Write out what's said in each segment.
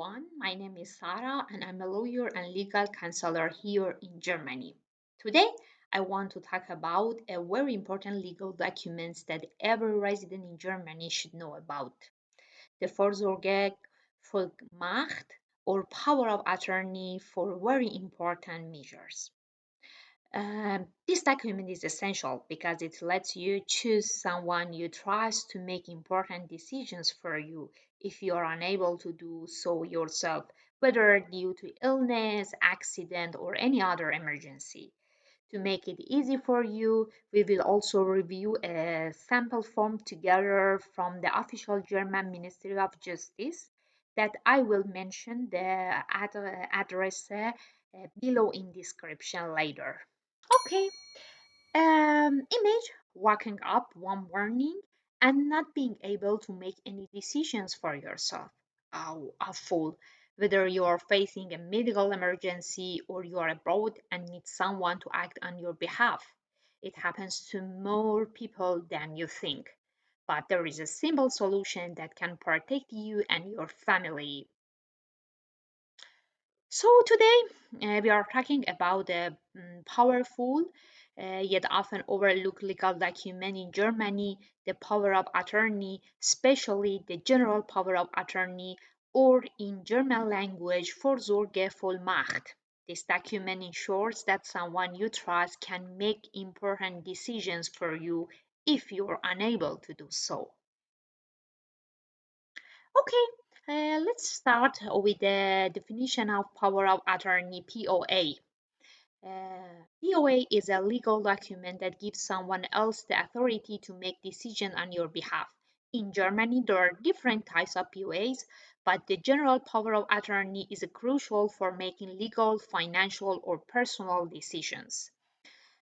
everyone. My name is Sarah and I'm a lawyer and legal counselor here in Germany. Today, I want to talk about a very important legal documents that every resident in Germany should know about. The Vorsorgevollmacht or power of attorney for very important measures. This document is essential because it lets you choose someone you trust to make important decisions for you if you are unable to do so yourself, whether due to illness, accident, or any other emergency. To make it easy for you, we will also review a sample form together from the official German Ministry of Justice that I will mention the address below in description later. Okay, image waking up one morning and not being able to make any decisions for yourself. Oh, a fool. Whether you are facing a medical emergency or you are abroad and need someone to act on your behalf. It happens to more people than you think. But there is a simple solution that can protect you and your family. So today we are talking about a powerful yet often overlooked legal document in Germany, the power of attorney, especially the general power of attorney, or in German language, Vorsorgevollmacht. This document ensures that someone you trust can make important decisions for you if you are unable to do so. Okay, let's start with the definition of power of attorney POA. POA is a legal document that gives someone else the authority to make decisions on your behalf. In Germany, there are different types of POAs, but the general power of attorney is crucial for making legal, financial, or personal decisions.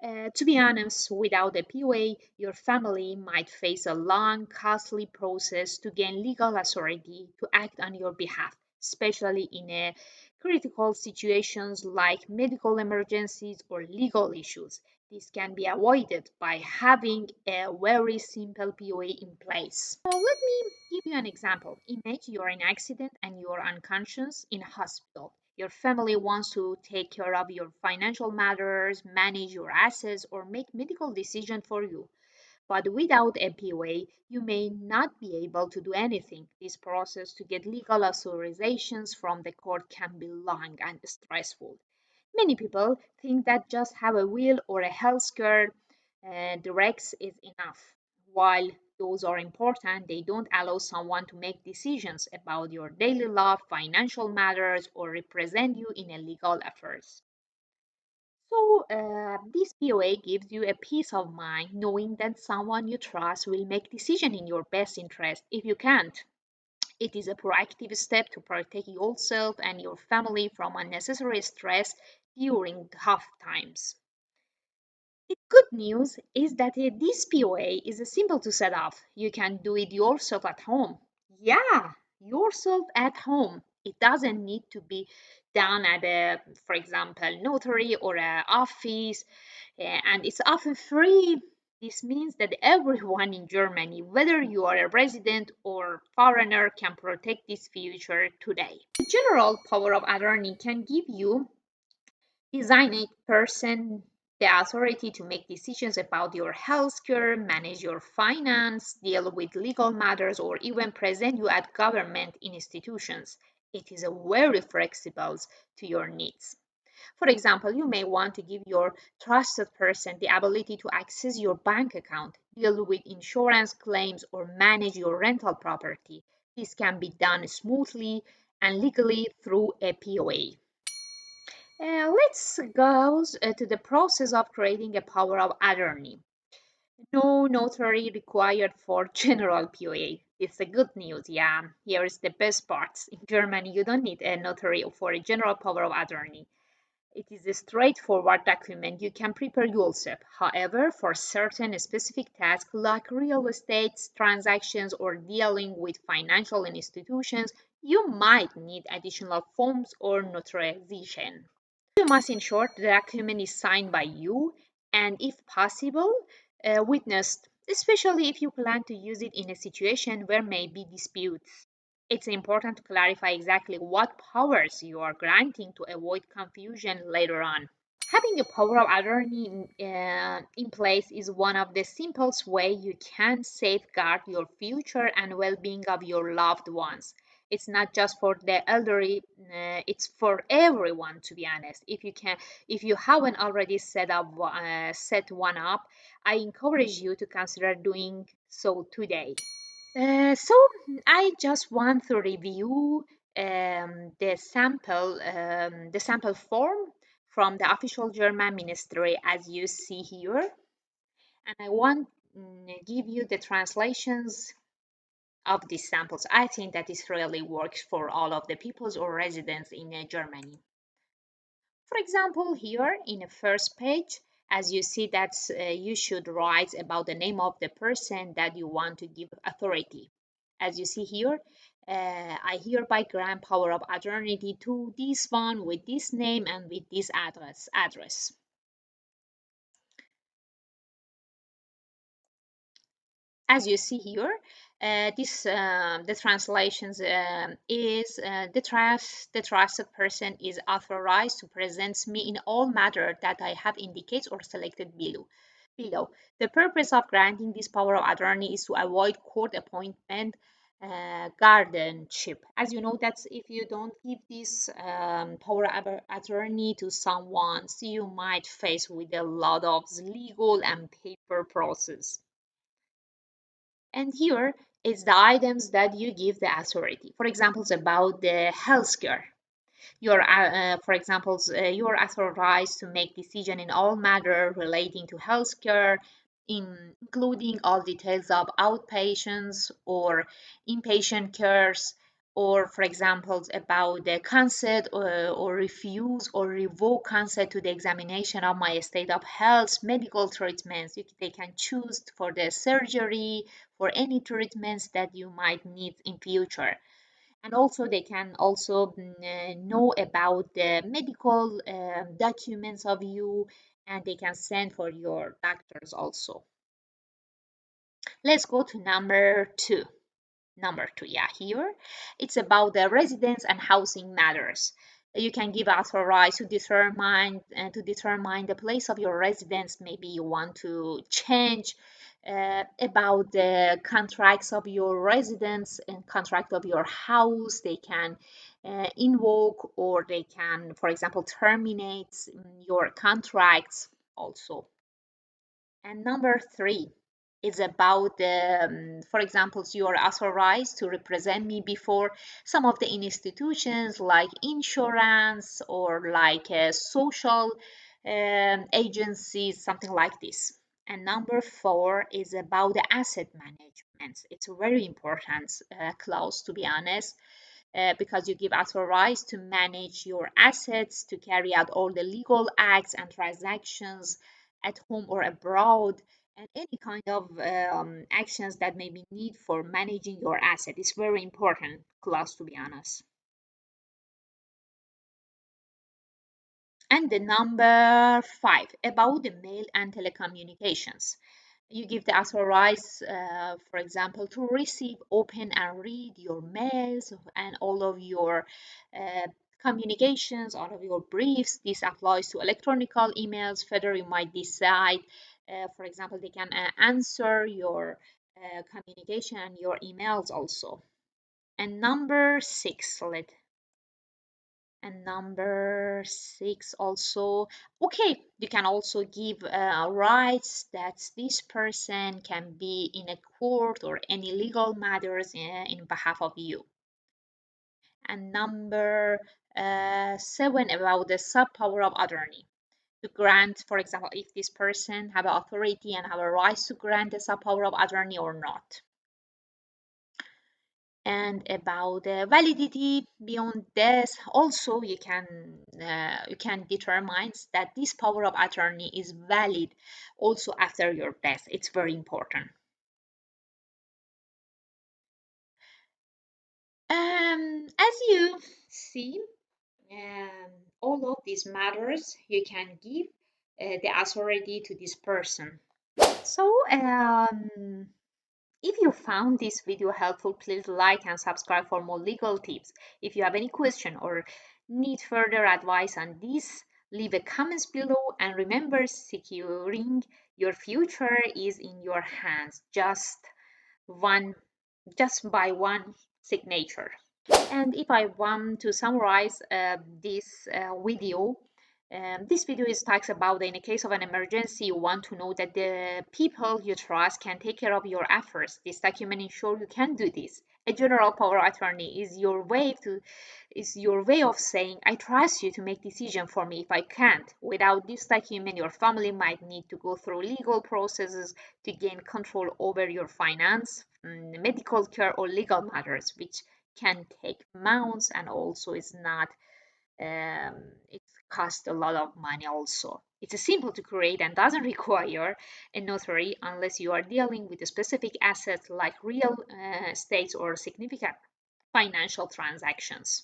To be honest, without a POA, your family might face a long, costly process to gain legal authority to act on your behalf, especially in critical situations like medical emergencies or legal issues. This can be avoided by having a very simple POA in place. So let me give you an example. Imagine you're in an accident and you're unconscious in a hospital. Your family wants to take care of your financial matters, manage your assets, or make medical decisions for you. But without a POA, you may not be able to do anything. This process to get legal authorizations from the court can be long and stressful. Many people think that just have a will or a health care directs is enough. While those are important, they don't allow someone to make decisions about your daily life, financial matters, or represent you in a legal affairs. So, this POA gives you a peace of mind knowing that someone you trust will make decision in your best interest if you can't. It is a proactive step to protect yourself and your family from unnecessary stress during tough times. The good news is that this POA is simple to set up. You can do it yourself at home. Yeah, yourself at home. It doesn't need to be done at a, for example, notary or a office, and it's often free. This means that everyone in Germany, whether you are a resident or foreigner, can protect this future today. The general power of attorney can give you designated person the authority to make decisions about your healthcare, manage your finance, deal with legal matters, or even present you at government institutions. It is very flexible to your needs. For example, you may want to give your trusted person the ability to access your bank account, deal with insurance claims, or manage your rental property. This can be done smoothly and legally through a POA. Let's go to the process of creating a power of attorney. No notary required for general POA. It's the good news, yeah. Here is the best part. In Germany, you don't need a notary for a general power of attorney. It is a straightforward document you can prepare yourself. However, for certain specific tasks like real estate transactions or dealing with financial institutions, you might need additional forms or notarization. You must ensure the document is signed by you and, if possible, witnessed, especially if you plan to use it in a situation where may be disputes. It's important to clarify exactly what powers you are granting to avoid confusion later on. Having a power of attorney in place is one of the simplest ways you can safeguard your future and well-being of your loved ones. It's not just for the elderly; it's for everyone. To be honest, if you haven't already set one up, I encourage you to consider doing so today. So I just want to review the sample form from the official German ministry as you see here, and I want give you the translations of these samples. I think that this really works for all of the peoples or residents in Germany. For example, here in the first page, as you see that you should write about the name of the person that you want to give authority. As you see here, I hereby grant power of attorney to this one with this name and with this address. As you see here, this the translations is the trusted person is authorized to present me in all matter that I have indicated or selected below. The purpose of granting this power of attorney is to avoid court appointment guardianship. As you know, that's if you don't give this power of attorney to someone, so you might face with a lot of legal and paper process. And here is the items that you give the authority. For example, it's about the healthcare. For example, you are authorized to make decision in all matter relating to healthcare, including all details of outpatients or inpatient cares, or for example, about the consent or refuse or revoke consent to the examination of my state of health, medical treatments. They can choose for the surgery, for any treatments that you might need in future, and also they can also know about the medical documents of you, and they can send for your doctors also. Let's go to number two, yeah, here it's about the residence and housing matters. You can give authorized to determine the place of your residence. Maybe you want to change about the contracts of your residence and contract of your house. They can invoke, or they can, for example, terminate your contracts also. And number three is about for example, you are authorized to represent me before some of the institutions like insurance or like social agencies, something like this. And number four is about the asset management. It's a very important clause, to be honest, because you give authorized to manage your assets, to carry out all the legal acts and transactions at home or abroad, and any kind of actions that may be need for managing your asset. It's very important clause, to be honest. And the number five, about the mail and telecommunications. You give the authorized, for example, to receive, open, and read your mails and all of your uh, communications, all of your briefs. This applies to electronical emails. Further, you might decide, for example, they can answer your communication and your emails also. And number six, also, okay, you can also give rights that this person can be in a court or any legal matters in behalf of you. And number seven, about the sub power of attorney, to grant, for example, if this person have authority and have a right to grant the sub power of attorney or not. And about the validity beyond this, also you can determine that this power of attorney is valid also after your death. It's very important. As you see, um, all of these matters you can give the authority to this person. So If you found this video helpful, please like and subscribe for more legal tips. If you have any question or need further advice on this, leave a comments below, and remember, securing your future is in your hands, one just by one signature. And if I want to summarize this video is talks about in a case of an emergency, you want to know that the people you trust can take care of your affairs. This document ensures you can do this. A general power of attorney is your way of saying, I trust you to make decision for me if I can't. Without this document, your family might need to go through legal processes to gain control over your finance, medical care, or legal matters, which can take months, and also is not it costs a lot of money also. It's simple to create and doesn't require a notary unless you are dealing with specific assets like real estate or significant financial transactions.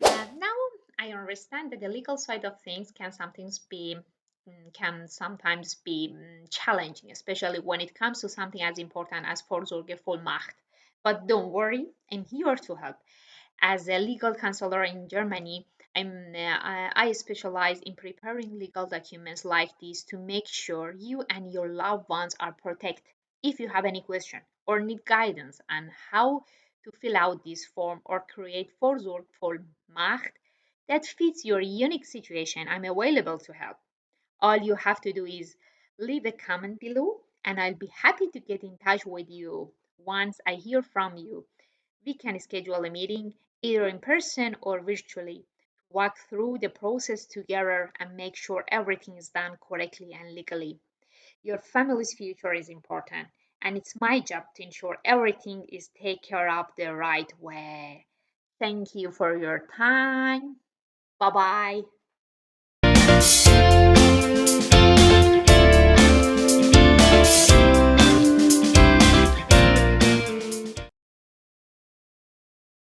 Now I understand that the legal side of things can sometimes be challenging, especially when it comes to something as important as Vorsorgevollmacht. But don't worry, I'm here to help. As a legal counselor in Germany, I specialize in preparing legal documents like this to make sure you and your loved ones are protected. If you have any question or need guidance on how to fill out this form or create Vorsorgevollmacht that fits your unique situation, I'm available to help. All you have to do is leave a comment below, and I'll be happy to get in touch with you once I hear from you. We can schedule a meeting either in person or virtually, walk through the process together and make sure everything is done correctly and legally. Your family's future is important, and it's my job to ensure everything is taken care of the right way. Thank you for your time. Bye bye.